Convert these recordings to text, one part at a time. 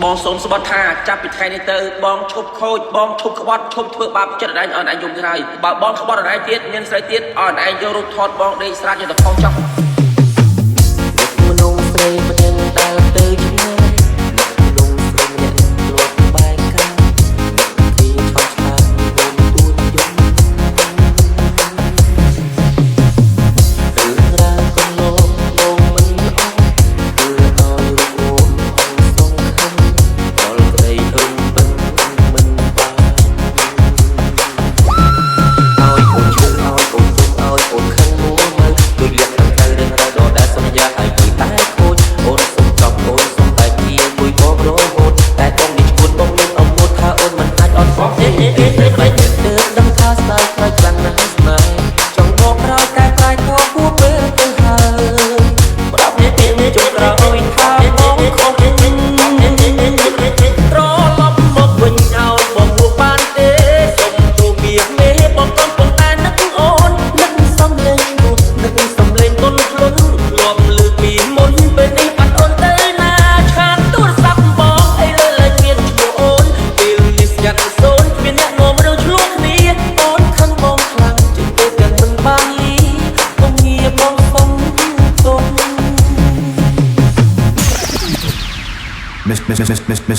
បងសូមស្បត់ថាចាប់ពីថ្ងៃនេះទៅបងឈប់ខូចបងឈប់ក្បត់ឈប់ធ្វើបាបចិត្តអនឯងអនឯងយំក្រោយបើបងក្បត់អនឯងទៀតមានស្រីទៀតអនឯងយករូបថតបងដេកស្រាច់យកទៅខំចង់មនុស្សស្រីម្នាក់ដែលទៅឆ្ងាយមនុស្សស្រីម្នាក់លួចបែកកាំពីឆោតឆ្លាតបងទួតយំរឿងរ៉ាវកន្លងបងមិនល្អគឺឲ្យរូប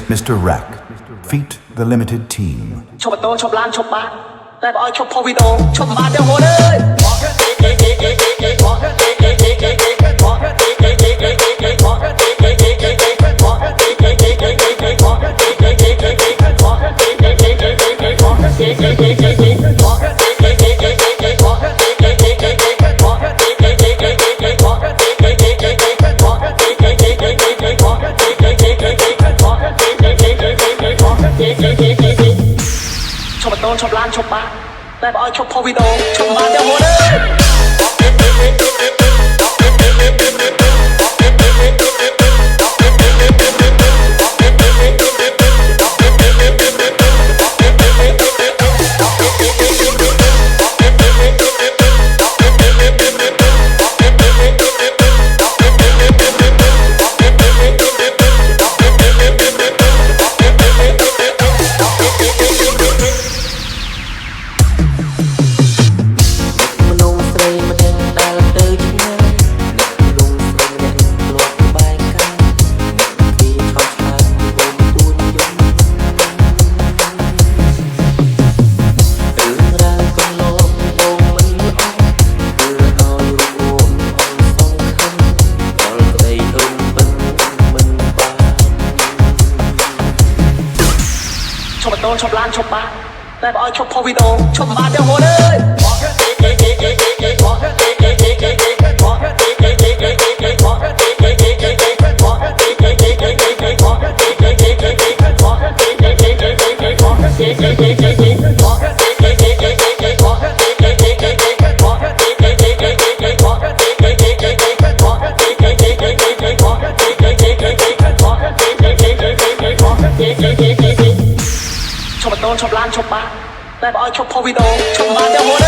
Mr. Rack, Feat the Limited Team. ឈប់តោឈប់ឡានឈប់បានតែបើឲ្យឈប់ផុសវីដេអូឈប់បានទាំងហូនអើយឈប់ឡានឈប់បានតែបើឲ្យឈប់ផុសវីដេអូឈប់បានទាំងហូនអើយឈប់ឡានឈប់បានតែបើឲ្យឈប់ផុសវីដេអូឈប់បានទាំងហូនអើយឈប់ឡានឈប់បានតែបើឲ្យឈប់ផុសវីដេអូឈប់បានទាំងហូន